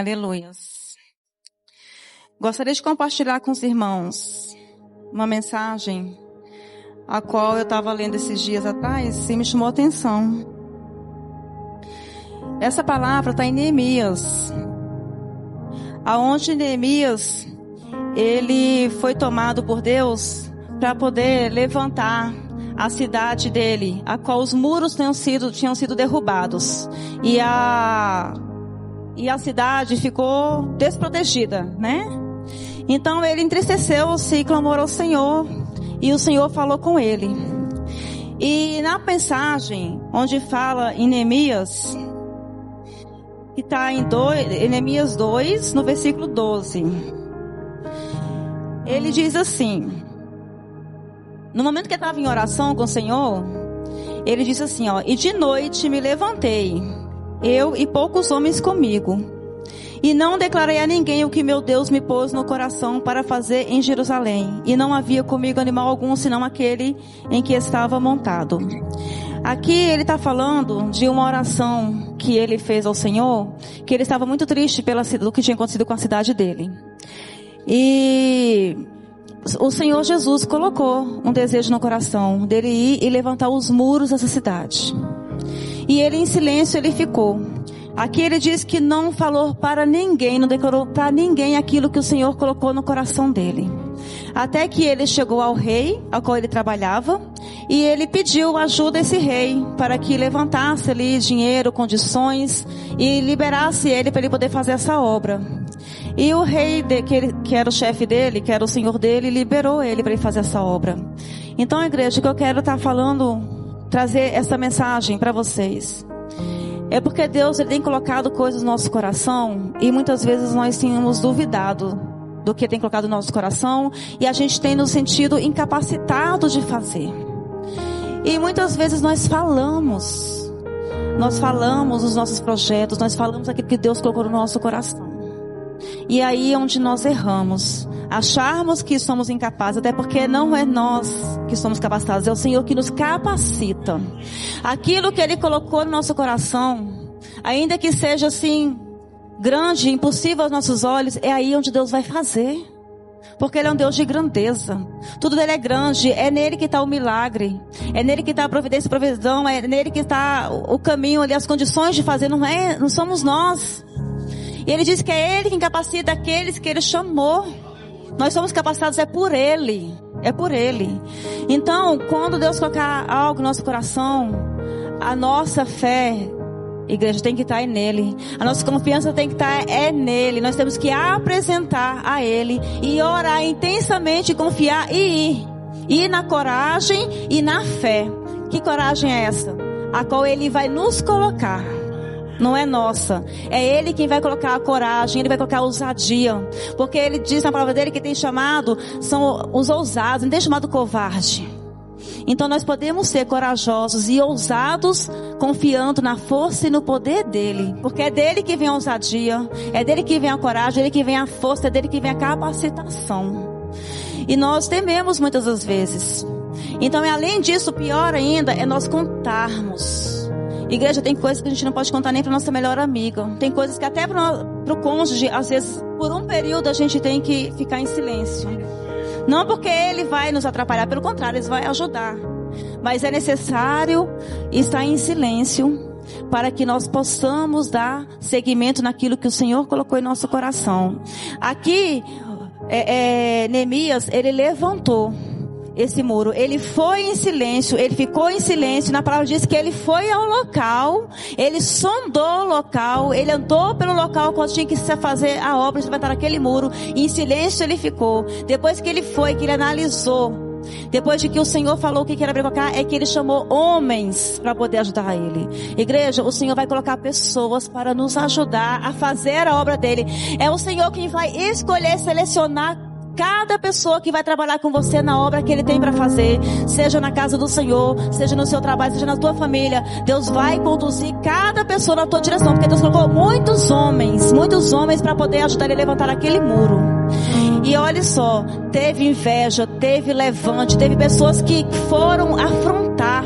Aleluias. Gostaria de compartilhar com os irmãos uma mensagem a qual eu estava lendo esses dias atrás e me chamou a atenção. Essa palavra está em Neemias, aonde Neemias ele foi tomado por Deus para poder levantar a cidade dele, a qual os muros tinham sido derrubados e a cidade ficou desprotegida, né? Então ele entristeceu-se e clamou ao Senhor, e o Senhor falou com ele. E na mensagem onde fala em Neemias, que está em Neemias 2, no versículo 12, ele diz assim: no momento que ele estava em oração com o Senhor, ele disse assim, e de noite me levantei, eu e poucos homens comigo, e não declarei a ninguém o que meu Deus me pôs no coração para fazer em Jerusalém. E não havia comigo animal algum, senão aquele em que estava montado. Aqui ele está falando de uma oração que ele fez ao Senhor, que ele estava muito triste do que tinha acontecido com a cidade dele. E o Senhor Jesus colocou um desejo no coração dele ir e levantar os muros dessa cidade. E ele em silêncio ele ficou. Aqui ele diz que não falou para ninguém, não declarou para ninguém aquilo que o Senhor colocou no coração dele. Até que ele chegou ao rei, ao qual ele trabalhava, e ele pediu ajuda a esse rei, para que levantasse ali dinheiro, condições, e liberasse ele para ele poder fazer essa obra. E o rei, que era o chefe dele, que era o senhor dele, liberou ele para ele fazer essa obra. Então, igreja, o que eu quero estar falando, trazer essa mensagem para vocês, é porque Deus ele tem colocado coisas no nosso coração, e muitas vezes nós temos duvidado do que tem colocado no nosso coração, e a gente tem nos sentido incapacitado de fazer. E muitas vezes nós falamos os nossos projetos, nós falamos aquilo que Deus colocou no nosso coração. E aí é onde nós erramos, acharmos que somos incapazes, até porque não é nós que somos capacitados, é o Senhor que nos capacita. Aquilo que Ele colocou no nosso coração, ainda que seja assim, grande, impossível aos nossos olhos, é aí onde Deus vai fazer. Porque Ele é um Deus de grandeza, tudo dele é grande, é nele que está o milagre, é nele que está a providência e provisão, é nele que está o caminho ali, as condições de fazer, não somos nós. E Ele diz que é Ele quem capacita aqueles que Ele chamou. Nós somos capacitados, é por Ele. É por Ele. Então, quando Deus colocar algo no nosso coração, a nossa fé, igreja, tem que estar nele. A nossa confiança tem que estar nele. Nós temos que apresentar a Ele e orar intensamente, confiar e ir. Ir na coragem e na fé. Que coragem é essa? A qual Ele vai nos colocar. Não é nossa, é Ele quem vai colocar a coragem, Ele vai colocar a ousadia, porque Ele diz na palavra dele que tem chamado, são os ousados, não tem chamado covarde. Então nós podemos ser corajosos e ousados, confiando na força e no poder dele, porque é dele que vem a ousadia, é dele que vem a coragem, é dele que vem a força, é dele que vem a capacitação. E nós tememos muitas das vezes. Então, além disso, pior ainda é nós contarmos. Igreja, tem coisas que a gente não pode contar nem para nossa melhor amiga. Tem coisas que até para o cônjuge, às vezes, por um período a gente tem que ficar em silêncio. Não porque ele vai nos atrapalhar, pelo contrário, ele vai ajudar. Mas é necessário estar em silêncio para que nós possamos dar seguimento naquilo que o Senhor colocou em nosso coração. Aqui, Neemias, ele levantou esse muro, ele foi em silêncio, ele ficou em silêncio. Na palavra diz que ele foi ao local, ele sondou o local, ele andou pelo local quando tinha que se fazer a obra de levantar aquele muro, e em silêncio ele ficou. Depois que ele foi, que ele analisou, depois de que o Senhor falou o que era para colocar, é que ele chamou homens para poder ajudar ele. Igreja, o Senhor vai colocar pessoas para nos ajudar a fazer a obra dele. É o Senhor quem vai escolher, selecionar cada pessoa que vai trabalhar com você na obra que Ele tem para fazer, seja na casa do Senhor, seja no seu trabalho, seja na tua família. Deus vai conduzir cada pessoa na tua direção, porque Deus colocou muitos homens para poder ajudar Ele a levantar aquele muro. E olha só, teve inveja, teve levante, teve pessoas que foram afrontar,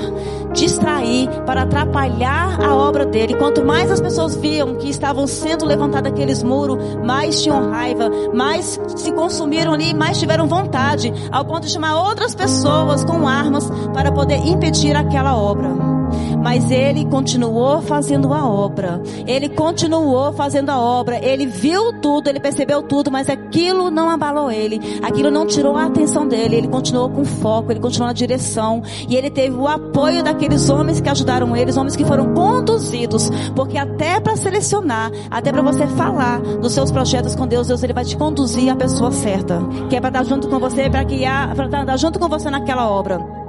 distrair, para atrapalhar a obra dele. Quanto mais as pessoas viam que estavam sendo levantados aqueles muros, mais tinham raiva, mais se consumiram ali, mais tiveram vontade, ao ponto de chamar outras pessoas com armas para poder impedir aquela obra. Mas ele continuou fazendo a obra. Ele continuou fazendo a obra. Ele viu tudo, ele percebeu tudo, mas aquilo não abalou ele. Aquilo não tirou a atenção dele. Ele continuou com foco, ele continuou na direção. E ele teve o apoio daqueles homens que ajudaram ele, homens que foram conduzidos. Porque até para selecionar, até para você falar dos seus projetos com Deus, Deus ele vai te conduzir à pessoa certa. Que é para estar junto com você, para estar junto com você naquela obra.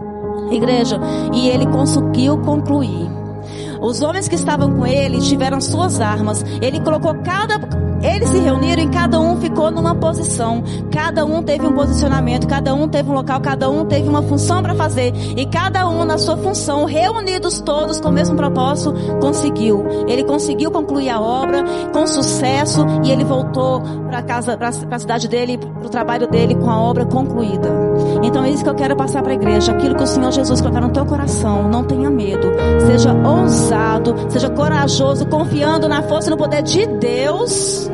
Igreja, e ele conseguiu concluir. Os homens que estavam com ele tiveram suas armas. Eles se reuniram e cada um ficou numa posição. Cada um teve um posicionamento, cada um teve um local, cada um teve uma função para fazer. E cada um na sua função, reunidos todos com o mesmo propósito, conseguiu. Ele conseguiu concluir a obra com sucesso e ele voltou para casa, para a cidade dele, para o trabalho dele com a obra concluída. Então é isso que eu quero passar para a igreja. Aquilo que o Senhor Jesus colocar no teu coração, não tenha medo. Seja ousado, seja corajoso, confiando na força e no poder de Deus.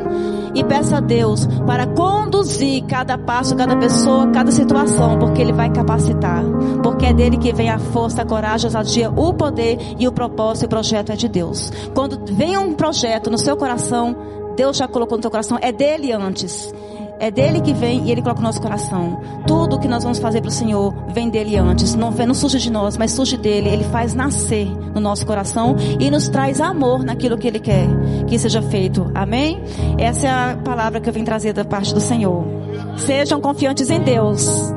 E peça a Deus para conduzir cada passo, cada pessoa, cada situação, porque Ele vai capacitar. Porque é dele que vem a força, a coragem, a ousadia, o poder e o propósito e o projeto é de Deus. Quando vem um projeto no seu coração, Deus já colocou no teu coração, é dele antes. É dele que vem e ele coloca no nosso coração. Tudo que nós vamos fazer para o Senhor vem dele antes. Não surge de nós, mas surge dele. Ele faz nascer no nosso coração e nos traz amor naquilo que ele quer que seja feito. Amém? Essa é a palavra que eu vim trazer da parte do Senhor. Sejam confiantes em Deus.